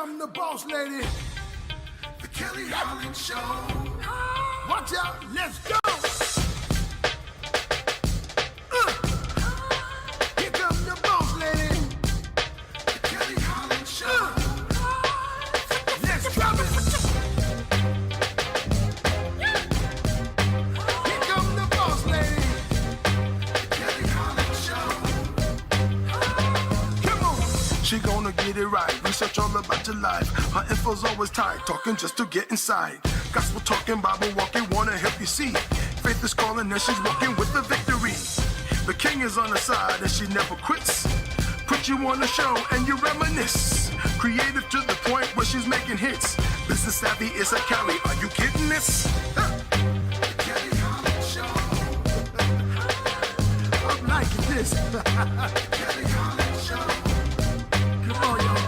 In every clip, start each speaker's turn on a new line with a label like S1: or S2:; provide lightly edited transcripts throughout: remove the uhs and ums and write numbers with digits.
S1: come the boss lady, the Kelly Holland Show. Watch out, let's go. Here come the boss lady, the Kelly Holland Show. Let's drop it. Here come the boss lady, the Kelly Holland Show. Come on. She gonna get it right. Research all about your life. Her info's always tight. Talking just to get inside. Gospel talking, Bible walking, wanna help you see. Faith is calling and she's walking with the victory. The king is on her side and she never quits. Put you on the show and you reminisce. Creative to the point where she's making hits. Business savvy is a Kelly. Are you kidding this? Kelly Holland Show. I'm liking this. Kelly Holland Show. Come on, y'all.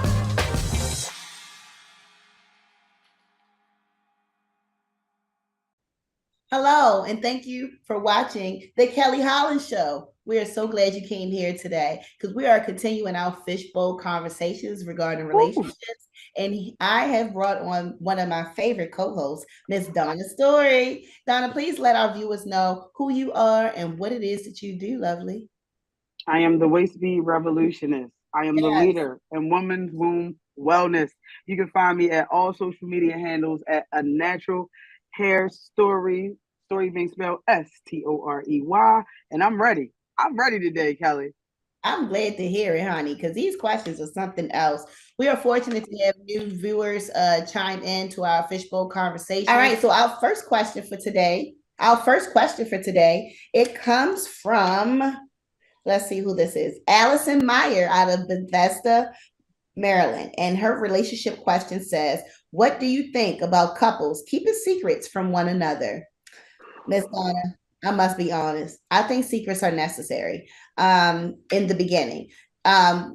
S2: Hello, and thank you for watching The Kelly Holland Show. We are so glad you came here today because we are continuing our fishbowl conversations regarding relationships. And I have brought on one of my favorite co-hosts, Miss Donna Story. Donna, please let our viewers know who you are and what it is that you do, lovely.
S3: I am the Waist Bee Revolutionist. I am the leader in women's womb wellness. You can find me at all social media handles at A Natural Hair Story being spelled S-T-O-R-E-Y. And I'm ready. I'm ready today, Kelly.
S2: I'm glad to hear it, honey, because these questions are something else. We are fortunate to have new viewers chime in to our fishbowl conversation. All right, so our first question for today, it comes from, let's see who this is, Allison Meyer out of Bethesda, Maryland. And her relationship question says, what do you think about couples keeping secrets from one another? Miss Donna, I must be honest. I think secrets are necessary in the beginning.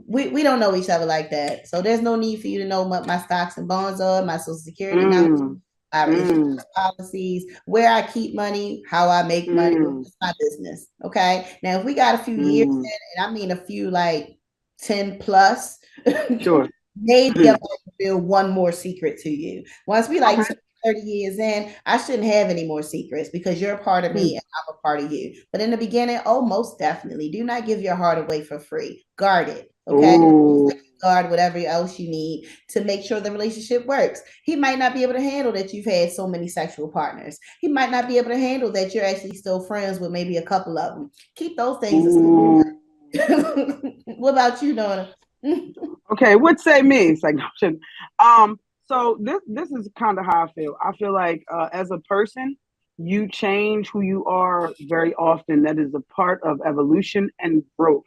S2: We don't know each other like that. So there's no need for you to know what my stocks and bonds are, my social security numbers, my relationship policies, where I keep money, how I make money. It's my business. Okay. Now, if we got a few years in, and I mean a few like 10 plus,
S3: sure.
S2: Maybe I might reveal one more secret to you. Once we like 30 years in, I shouldn't have any more secrets because you're a part of me and I'm a part of you. But in the beginning, most definitely. Do not give your heart away for free. Guard it. Okay. Guard whatever else you need to make sure the relationship works. He might not be able to handle that you've had so many sexual partners. He might not be able to handle that you're actually still friends with maybe a couple of them. Keep those things. What about you, Donna?
S3: Okay, what say me? It's like, so this is kind of how I feel. I feel like as a person, you change who you are very often. That is a part of evolution and growth.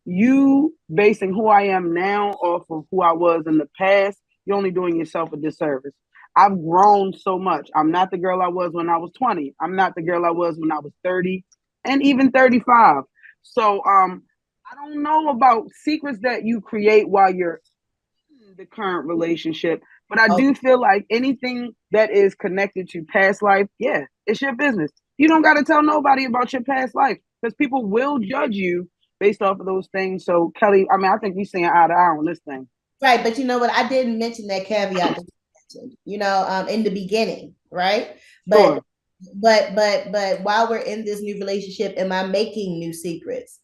S3: You basing who I am now off of who I was in the past, you're only doing yourself a disservice. I've grown so much. I'm not the girl I was when I was 20. I'm not the girl I was when I was 30 and even 35. So I don't know about secrets that you create while you're in the current relationship, but I do feel like anything that is connected to past life, yeah, it's your business. You don't got to tell nobody about your past life because people will judge you based off of those things. So, Kelly, I mean, I think we're seeing eye to eye on this thing.
S2: Right, but you know what? I didn't mention that caveat that you mentioned, in the beginning, right? But while we're in this new relationship, am I making new secrets?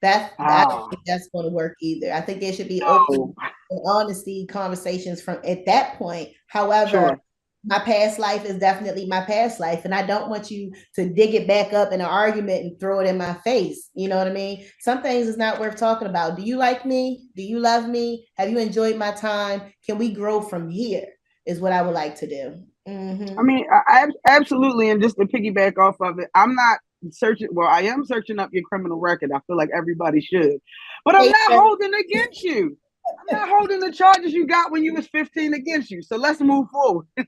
S2: I don't think that's going to work either. I think there should be open and honesty conversations from at that point. However, my past life is definitely my past life, and I don't want you to dig it back up in an argument and throw it in my face. You know what I mean? Some things is not worth talking about. Do you like me? Do you love me? Have you enjoyed my time? Can we grow from here? Is what I would like to do.
S3: I mean, I absolutely, and just to piggyback off of it, I'm not searching. Well, I am searching up your criminal record. I feel like everybody should, but I'm not holding against you. I'm not holding the charges you got when you was 15 against you. So let's move forward.
S2: You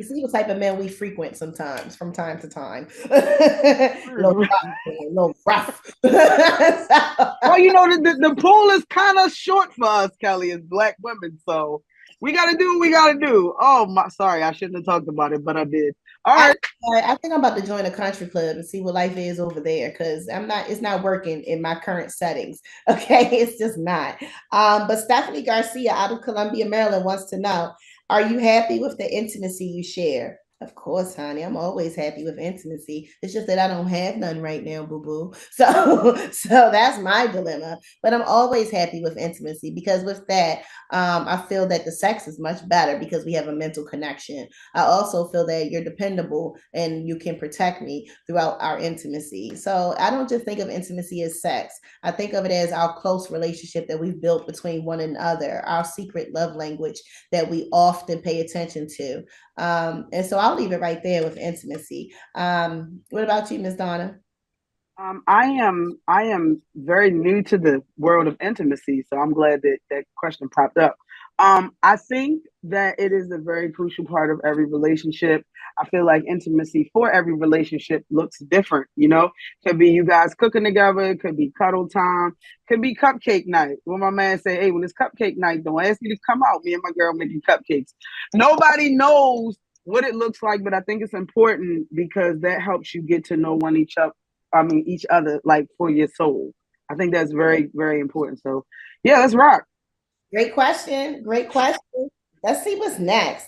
S2: see what type of men we frequent sometimes, from time to time. A little rough.
S3: Well, you know, the pool is kind of short for us, Kelly, as Black women. So we got to do what we got to do. Oh, sorry, I shouldn't have talked about it, but I did. All right.
S2: I think I'm about to join a country club and see what life is over there because it's not working in my current settings. Okay, it's just not. But Stephanie Garcia out of Columbia, Maryland wants to know, are you happy with the intimacy you share? Of course, honey. I'm always happy with intimacy. It's just that I don't have none right now, boo boo. So that's my dilemma. But I'm always happy with intimacy because with that, I feel that the sex is much better because we have a mental connection. I also feel that you're dependable and you can protect me throughout our intimacy. So I don't just think of intimacy as sex. I think of it as our close relationship that we've built between one another, our secret love language that we often pay attention to. And so I'll leave it right there with intimacy. What about you, Miss Donna?
S3: I am very new to the world of intimacy, so I'm glad that that question popped up. I think that it is a very crucial part of every relationship. I feel like intimacy for every relationship looks different. Could be you guys cooking together, it could be cuddle time, could be cupcake night. When my man say, "Hey, when it's cupcake night, don't ask me to come out. Me and my girl making cupcakes." Nobody knows what it looks like, but I think it's important because that helps you get to know one each other. I mean, each other, like for your soul. I think that's very, very important. So, yeah, let's rock.
S2: Great question. Great question. Let's see what's next.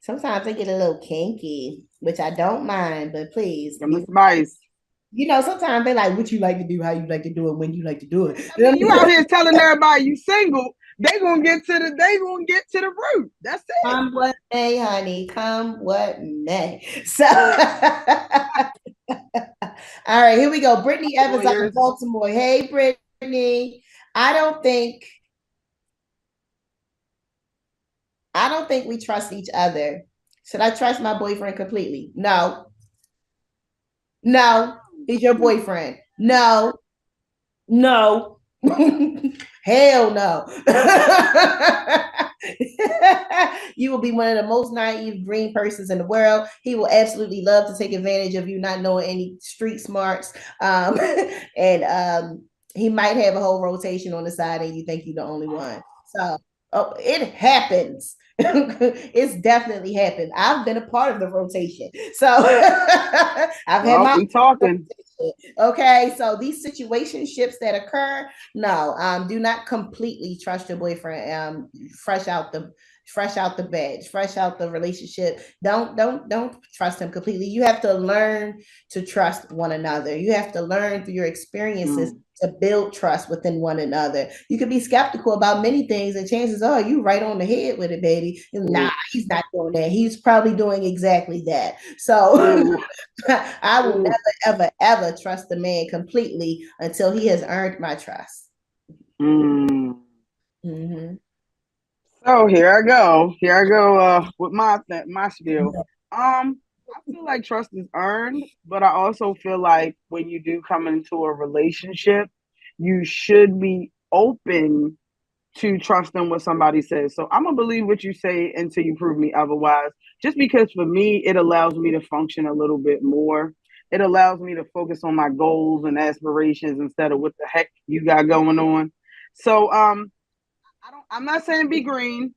S2: Sometimes I get a little kinky, which I don't mind, but please,
S3: From the spice.
S2: sometimes they like what you like to do, how you like to do it, when you like to do it.
S3: I mean, you out here telling everybody you single. They gonna get to the root. That's it.
S2: Come what may, honey. Come what may. So, all right, here we go. Brittany Evans out of
S3: Lawyers.
S2: Baltimore. Hey, Brittany. I don't think I don't think we trust each other. Should I trust my boyfriend completely? No. No. He's your boyfriend. No. No. Hell no. You will be one of the most naive green persons in the world. He will absolutely love to take advantage of you not knowing any street smarts. And he might have a whole rotation on the side and you think you're the only one. So it happens. It's definitely happened. I've been a part of the rotation. So I've had
S3: Well,
S2: my
S3: we talking.
S2: okay, so these situationships that occur, no, do not completely trust your boyfriend. Fresh out the bed, fresh out the relationship. Don't trust him completely. You have to learn to trust one another. You have to learn through your experiences to build trust within one another. You could be skeptical about many things, and chances are you right on the head with it, baby. Nah, he's not doing that. He's probably doing exactly that. So I will never, ever, ever trust a man completely until he has earned my trust. Mm-hmm.
S3: So here I go. Here I go with my spiel. I feel like trust is earned, but I also feel like when you do come into a relationship, you should be open to trusting what somebody says. So I'm gonna believe what you say until you prove me otherwise. Just because for me, it allows me to function a little bit more. It allows me to focus on my goals and aspirations instead of what the heck you got going on. So I'm not saying be green.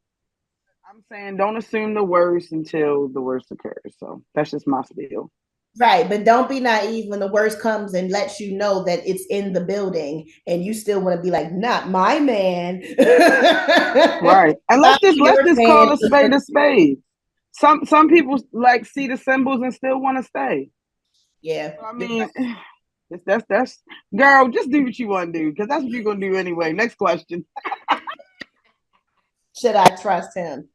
S3: I'm saying don't assume the worst until the worst occurs. So that's just my spiel.
S2: Right, but don't be naive when the worst comes and lets you know that it's in the building, and you still want to be like, "Not my man."
S3: Right, and let's
S2: Not
S3: just let's
S2: your
S3: just
S2: man.
S3: call a spade a spade. Some people like see the symbols and still want to stay.
S2: Yeah,
S3: I mean, that's girl. Just do what you want to do because that's what you're gonna do anyway. Next question.
S2: should I trust him?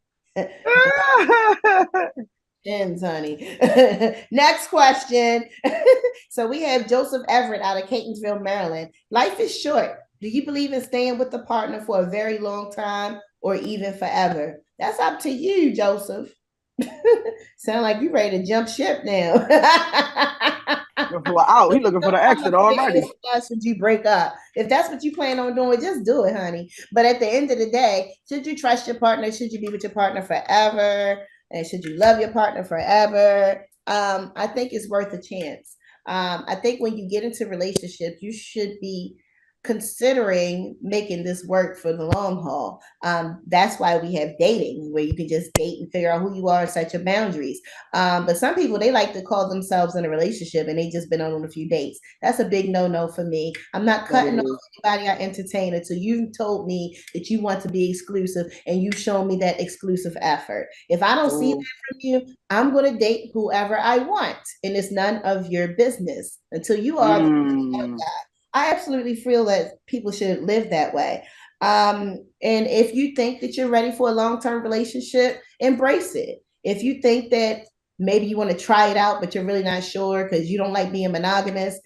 S2: Depends, honey. Next question. So we have Joseph Everett out of Catonsville, Maryland. Life is short. Do you believe in staying with the partner for a very long time or even forever? That's up to you, Joseph. Sound like you ready to jump ship now.
S3: Out. He looking for the exit already.
S2: Should you break up? If that's what you plan on doing, just do it, honey. But at the end of the day, should you trust your partner? Should you be with your partner forever? And should you love your partner forever? I think it's worth a chance. I think when you get into relationships, you should be considering making this work for the long haul. That's why we have dating, where you can just date and figure out who you are and set your boundaries. But some people, they like to call themselves in a relationship and they just been on a few dates. That's a big no-no for me. I'm not cutting off anybody I entertain until you told me that you want to be exclusive and you show me that exclusive effort. If I don't see that from you, I'm going to date whoever I want, and it's none of your business until you are the guy. I absolutely feel that people should live that way. And if you think that you're ready for a long-term relationship, embrace it. If you think that maybe you want to try it out, but you're really not sure because you don't like being monogamous,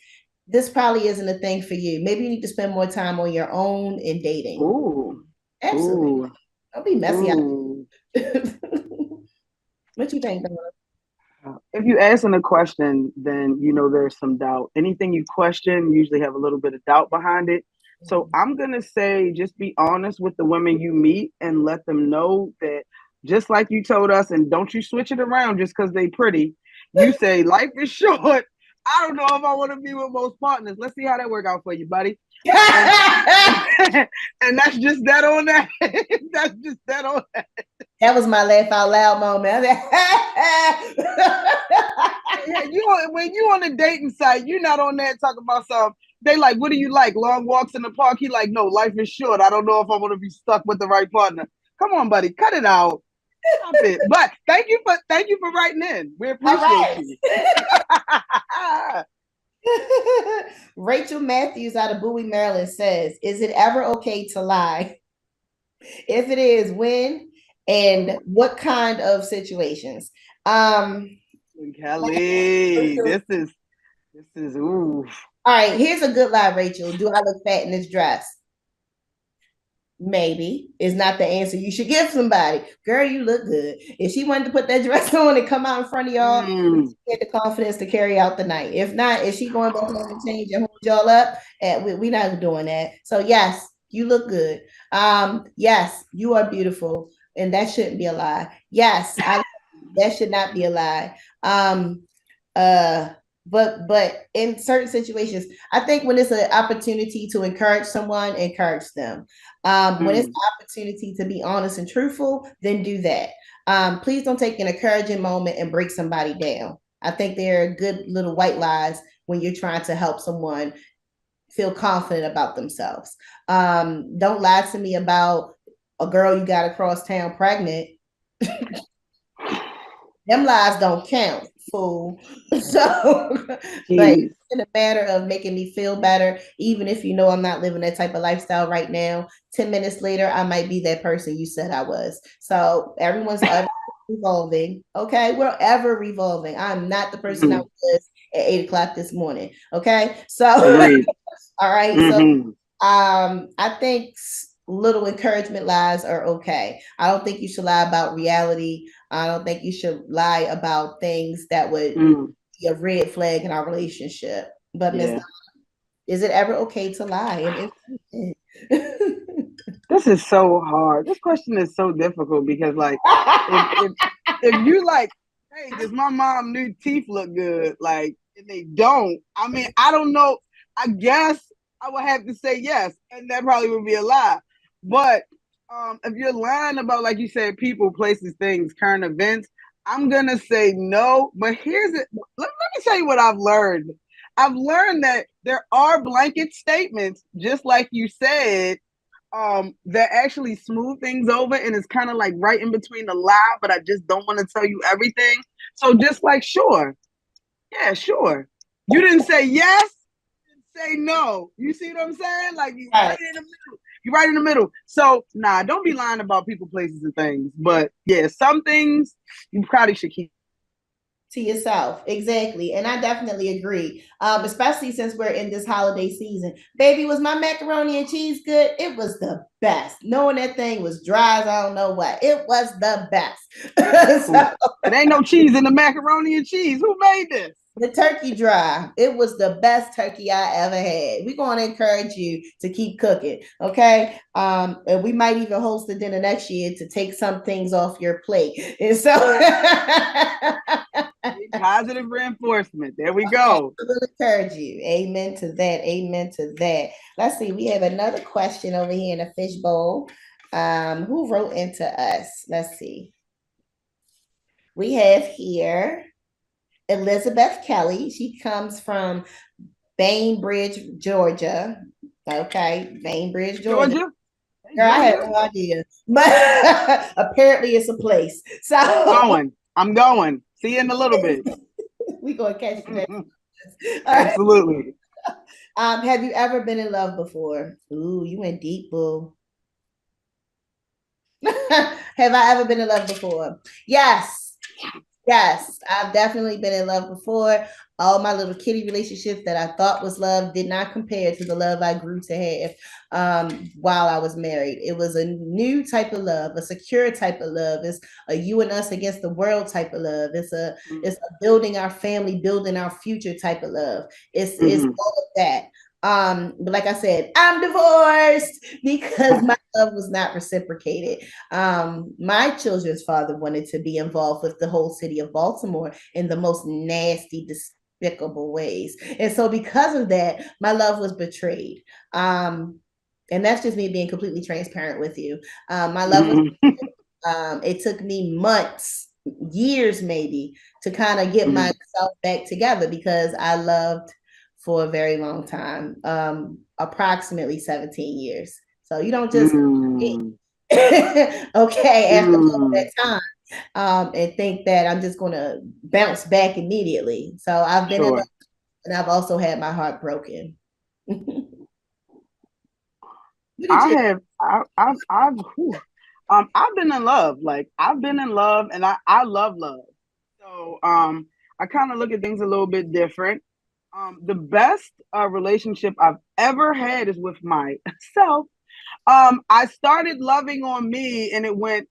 S2: this probably isn't a thing for you. Maybe you need to spend more time on your own in dating.
S3: Ooh.
S2: Absolutely.
S3: Ooh.
S2: Don't be messy.
S3: Ooh.
S2: What you think, Donna?
S3: If you asking a question, then you know there's some doubt. Anything you question usually have a little bit of doubt behind it. So I'm gonna say, just be honest with the women you meet and let them know that, just like you told us, and don't you switch it around just because they pretty. You say life is short. I don't know if I want to be with most partners. Let's see how that work out for you, buddy. And that's just that on that. That's just that on that.
S2: That was my laugh out loud moment.
S3: When you on a dating site, you're not on there talking about something. They like, what do you like? Long walks in the park? He like, no, life is short. I don't know if I want to be stuck with the right partner. Come on, buddy, cut it out. Stop it. But thank you for writing in. We appreciate
S2: you. Rachel Matthews out of Bowie, Maryland says, is it ever okay to lie? If it is, when and what kind of situations?
S3: Kelly, this is ooh.
S2: All right, here's a good lie, Rachel. Do I look fat in this dress? Maybe is not the answer you should give somebody. Girl, you look good. If she wanted to put that dress on and come out in front of y'all, she had the confidence to carry out the night. If not, if she going back home and change and hold y'all up, we're not doing that. So yes, you look good. Yes, you are beautiful, and that shouldn't be a lie. Yes, that should not be a lie. But in certain situations, I think when it's an opportunity to encourage someone, encourage them. When it's an opportunity to be honest and truthful, then do that. Please don't take an encouraging moment and break somebody down. I think they're good little white lies when you're trying to help someone feel confident about themselves. Don't lie to me about a girl you got across town pregnant. Them lies don't count, fool. So, but it's in a matter of making me feel better, even if you know I'm not living that type of lifestyle right now. 10 minutes later, I might be that person you said I was. So everyone's ever revolving. Okay, we're ever revolving. I'm not the person I was at 8:00 this morning. Okay, so all right. So I think little encouragement lies are okay. I don't think you should lie about reality. I don't think you should lie about things that would be a red flag in our relationship. But Ms. Is it ever okay to lie?
S3: This is so hard. This question is so difficult because, like, if you like, hey, does my mom new teeth look good? Like, and they don't. I mean, I don't know. I guess I would have to say yes, and that probably would be a lie. But if you're lying about, like you said, people, places, things, current events, I'm gonna say no. But here's it. Let me tell you what I've learned. I've learned that there are blanket statements, just like you said, that actually smooth things over, and it's kind of like right in between the lie, but I just don't want to tell you everything. So just like, sure. Yeah, sure. You didn't say yes, you didn't say no. You see what I'm saying? Like, you're right in the middle. You're right in the middle. So, nah, don't be lying about people, places, and things. But yeah, some things you probably should keep
S2: to yourself. Exactly. And I definitely agree. Especially since we're in this holiday season. Baby, was my macaroni and cheese good? It was the best. Knowing that thing was dry as I don't know what. It was the best.
S3: So, it ain't no cheese in the macaroni and cheese. Who made this?
S2: The turkey drive. It was the best turkey I ever had. We're going to encourage you to keep cooking. Okay. And we might even host a dinner next year to take some things off your plate. And so
S3: Positive reinforcement. There we go.
S2: I will encourage you. Amen to that. Amen to that. Let's see. We have another question over here in the fishbowl. Who wrote into us? Let's see. We have here Elizabeth Kelly. She comes from Bainbridge, Georgia. Okay, Bainbridge, Georgia.
S3: Georgia?
S2: Girl, I had no idea, but apparently it's a place. So
S3: I'm going. See you in a little bit.
S2: We gonna catch you next.
S3: Absolutely.
S2: Have you ever been in love before? Ooh, you went deep, boo. Have I ever been in love before? Yes. Yes, I've definitely been in love before. All my little kitty relationships that I thought was love did not compare to the love I grew to have while I was married. It was a new type of love, a secure type of love. It's a you and us against the world type of love. It's a building our family, building our future type of love. It's all of that. But like I said, I'm divorced because my love was not reciprocated. My children's father wanted to be involved with the whole city of Baltimore in the most nasty, despicable ways. And so because of that, my love was betrayed. And that's just me being completely transparent with you. My love was it took me months, years maybe, to kind of get myself back together because I loved for a very long time, approximately 17 years. So you don't just okay after all that time and think that I'm just going to bounce back immediately. So I've been in love, and I've also had my heart broken.
S3: I've been in love. Like I've been in love, and I love love. So I kind of look at things a little bit different. The best relationship I've ever had is with myself. I started loving on me, and it went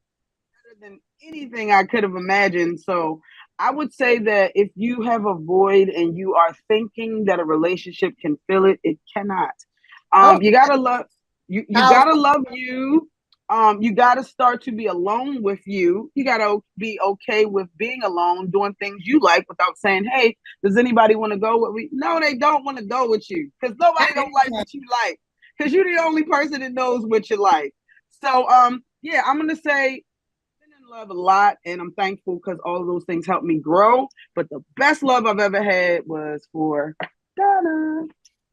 S3: better than anything I could have imagined. So I would say that if you have a void and you are thinking that a relationship can fill it, it cannot. You gotta love you. You gotta love you. You gotta start to be alone with you. You gotta be okay with being alone, doing things you like without saying, "Hey, does anybody want to go with me?" No, they don't want to go with you because nobody don't like what you like. Because you're the only person that knows what you like. So, yeah, I'm gonna say I've been in love a lot, and I'm thankful because all of those things helped me grow. But the best love I've ever had was for Donna.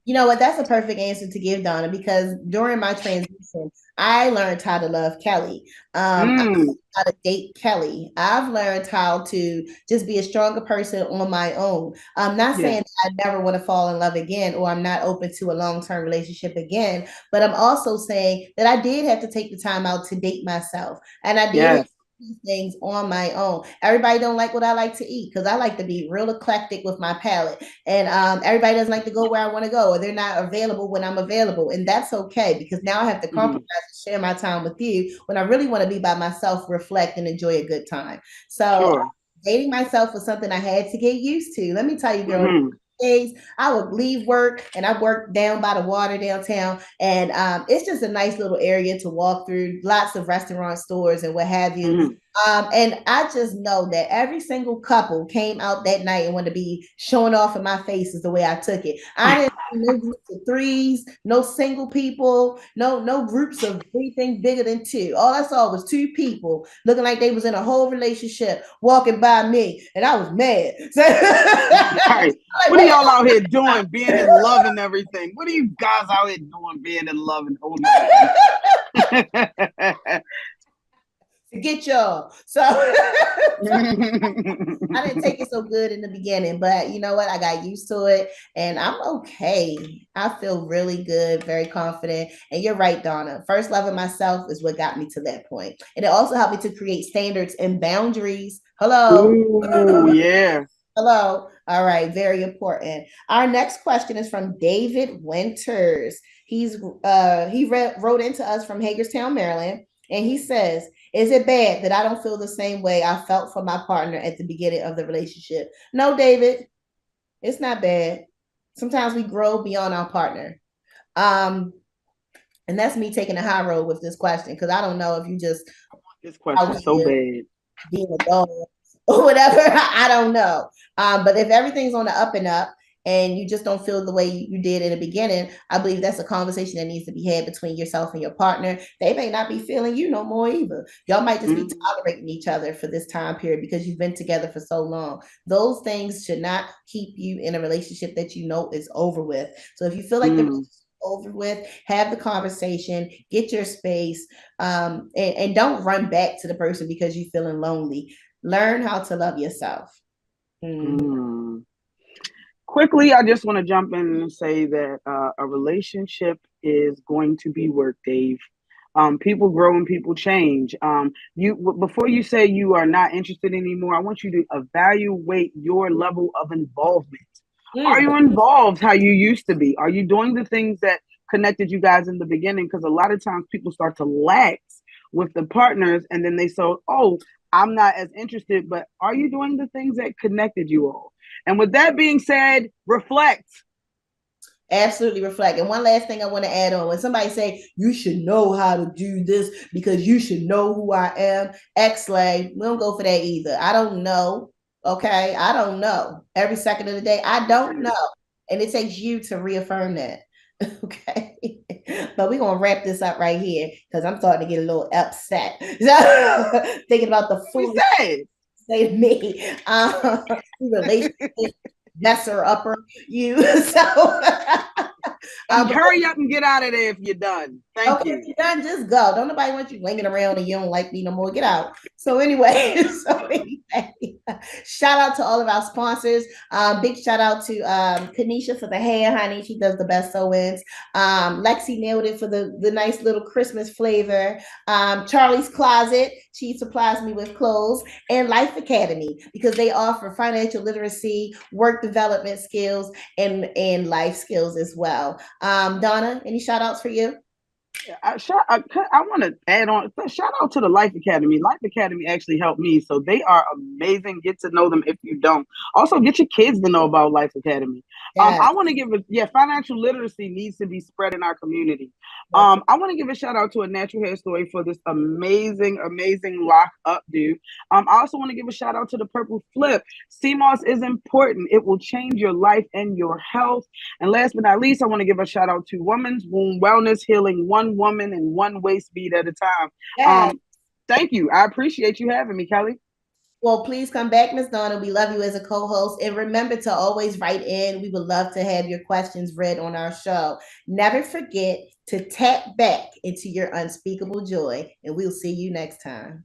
S2: You know what? That's a perfect answer to give, Donna, because during my transition, I learned how to love Kelly. I learned how to date Kelly. I've learned how to just be a stronger person on my own. I'm not saying I never want to fall in love again or I'm not open to a long-term relationship again, but I'm also saying that I did have to take the time out to date myself. And I did these things on my own. Everybody don't like what I like to eat because I like to be real eclectic with my palate. And everybody doesn't like to go where I want to go, or they're not available when I'm available. And that's okay because now I have to compromise and share my time with you when I really want to be by myself, reflect, and enjoy a good time. So dating myself was something I had to get used to. Let me tell you, girl. Days I would leave work and I worked down by the water downtown, and it's just a nice little area to walk through, lots of restaurant stores and what have you. And I just know that every single couple came out that night and wanted to be showing off in my face is the way I took it. I didn't see no groups of threes, no single people, no groups of anything bigger than two. All I saw was two people looking like they was in a whole relationship walking by me, and I was mad. So,
S3: what are y'all out here doing, being in love and everything? What are you guys out here doing, being in love and holding
S2: to get y'all. So I didn't take it so good in the beginning, but you know what? I got used to it and I'm okay. I feel really good, very confident. And you're right, Donna. First loving myself is what got me to that point. And it also helped me to create standards and boundaries. Hello.
S3: Ooh, yeah.
S2: Hello. All right. Very important. Our next question is from David Winters. He wrote into us from Hagerstown, Maryland. And he says, is it bad that I don't feel the same way I felt for my partner at the beginning of the relationship? No, David. It's not bad. Sometimes we grow beyond our partner. And that's me taking the high road with this question, because I don't know if you just
S3: This question so bad.
S2: being a dog or whatever. I don't know. But if everything's on the up and up and you just don't feel the way you did in the beginning, I believe that's a conversation that needs to be had between yourself and your partner. They may not be feeling you no more either. Y'all might just be tolerating each other for this time period because you've been together for so long. Those things should not keep you in a relationship that you know is over with. So if you feel like the relationship over with, have the conversation, get your space, and don't run back to the person because you're feeling lonely. Learn how to love yourself.
S3: Quickly, I just want to jump in and say that a relationship is going to be work, Dave. People grow and people change. Before you say you are not interested anymore, I want you to evaluate your level of involvement. Are you involved how you used to be? Are you doing the things that connected you guys in the beginning? Because a lot of times people start to lax with the partners and then they say, oh, I'm not as interested, but are you doing the things that connected you all? And with that being said, reflect.
S2: Absolutely reflect. And one last thing I want to add on, when somebody say you should know how to do this because you should know who I am, X-Lay, we don't go for that either. I don't know. Okay. I don't know. Every second of the day, I don't know. And it takes you to reaffirm that. Okay. But we're gonna wrap this up right here because I'm starting to get a little upset. So, thinking about the food say to me. Relationship messer upper you. So
S3: hurry up and get out of there if you're done. Thank you.
S2: If you're done, just go. Don't nobody want you hanging around and you don't like me no more. Get out. So anyway, shout out to all of our sponsors. Big shout out to Kanisha for the hair, honey. She does the best sew-ins. Lexi nailed it for the nice little Christmas flavor. Charlie's Closet. She supplies me with clothes, and Life Academy, because they offer financial literacy, work development skills, and life skills as well. Donna, any shout outs for you?
S3: I want to add on. Shout out to the Life Academy. Life Academy actually helped me, so they are amazing. Get to know them if you don't. Also, get your kids to know about Life Academy. Yes. I want to give financial literacy needs to be spread in our community. I want to give a shout out to A Natural Hair Story for this amazing lock up dude. I also want to give a shout out to the Purple Flip. CMOS is important. It will change your life and your health. And last but not least, I want to give a shout out to Women's Womb Wellness Healing, one woman and one waist bead at a time. Yes. Thank you. I appreciate you having me, Kelly.
S2: Well, please come back, Ms. Donna. We love you as a co-host. And remember to always write in. We would love to have your questions read on our show. Never forget to tap back into your unspeakable joy. And we'll see you next time.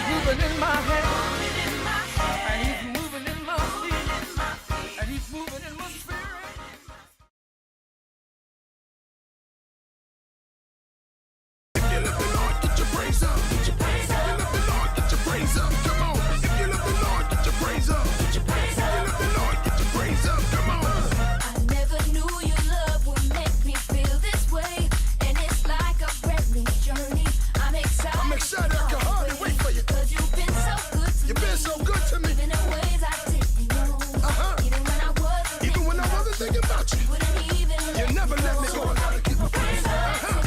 S1: He's moving in my head, and he's moving in my feet, and he's moving in my spirit. If you love the Lord, get your praise up. Get your praise up. If you love the Lord, get your praise up. Come on. If you love the Lord, get your praise up. Get your praise up. If you love the Lord, get your praise up. Come on.
S4: I never knew your love would make me feel this way, and it's like a brand new journey. I'm excited.
S1: I'm excited. I can hardly wait for you.
S4: 'Cause you've been so good to me.
S1: You've been so good to me.
S4: Even in ways I didn't know. Even when I wasn't
S1: thinking about you.
S4: Wouldn't even
S1: You never let me go. I gotta keep a praise.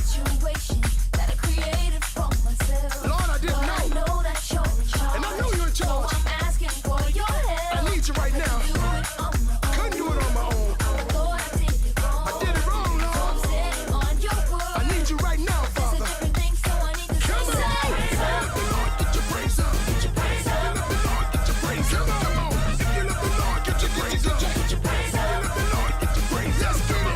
S4: situation that I created for myself.
S1: Lord, I didn't know.
S4: I know that you're in charge.
S1: And I know you're in charge.
S4: So I'm asking for your help.
S1: I need you right now.
S4: Do it on my own.
S1: Couldn't do it on my own.
S4: Lord, I did it wrong.
S1: I did it wrong,
S4: So I'm
S1: Lord.
S4: standing on your word.
S1: I need you right now,
S4: It's a
S1: Father.
S4: different thing, so I need to
S1: Come
S4: say,
S1: on. If you love the Lord, get your praise up. Get your praise up. If you love the Lord, get your praise up. Come on. If you love the Lord, get your praise up. Get your praise up. If you love the Lord, get your praise up. Come on.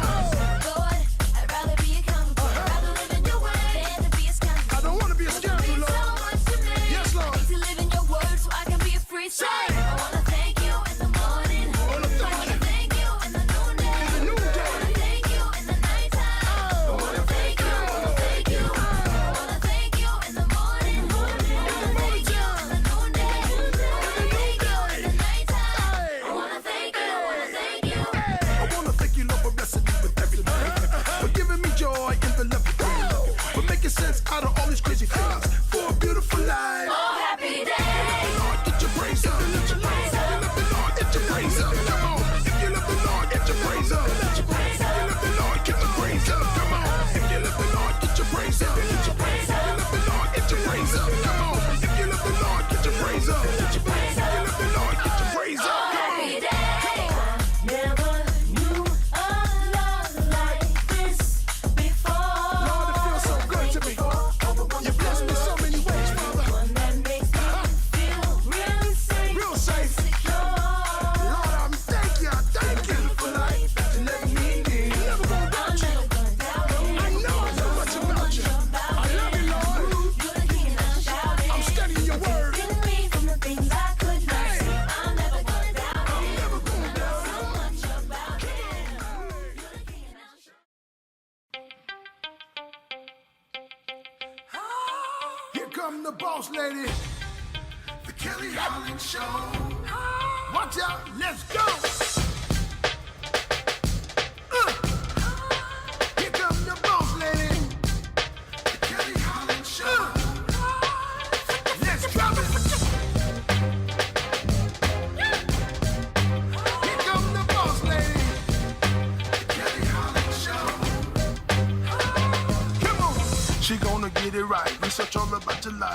S4: Lord, I'd rather be accountable. I'd rather live in your way than to be a scoundrel.
S1: I don't want to be a scoundrel,
S4: Means so
S1: Lord.
S4: much to me.
S1: Yes, Lord.
S4: I need to live in your word so I can be a free slave. I wanna thank you in the morning. I
S1: wanna thank you.
S4: thank you in the noonday.
S1: In the noonday.
S4: I wanna thank you in the nighttime. I wanna thank you. I wanna thank you. I wanna thank you in the morning. I wanna thank you in the noonday. I wanna thank you in the nighttime. I wanna thank you. I wanna thank you.
S1: I wanna thank you, Lord, for blessing me with everything, for giving me joy in the love of God, for making sense out of all these crazy things, for a beautiful life.
S4: Oh, happy day.
S1: Lord, get your praise up. If you love the Lord, get your praise up. Come on. If you love the Lord, get your praise up. If you love the Lord, get your praise up. Come on. If you love the Lord, get your praise up. If you love the Lord, get your praise up. Come on. If you love the Lord, get your praise up. If you love the Lord, get your praise up. Come on.
S4: Happy day. Never knew a love like this before.
S1: Lord, it feels so good to me. You bless me so many ways, Father.
S4: One that makes me feel real safe.
S1: Real safe.
S4: Secure.
S1: Lord, I'm thank you for life that you let me live. Never gonna doubt you.
S4: Never gonna doubt it.
S1: I know much about you. I love you, Lord.
S4: You're the king and I'm shouting.
S1: I'm studying your word.
S4: Killing me from the things I could not
S1: Hey.
S4: see. I'm never gonna doubt
S1: I'm
S4: it.
S1: never gonna doubt
S4: So much about it. You're the king and I'm shouting.
S1: Here come the boss lady, the Kelly Holland Show. Watch out, let's go. Here come the boss lady, the Kelly Holland Show. Let's drop it. Here come the boss lady, the Kelly Holland Show. Come on. She gonna get it right. Research all about your life.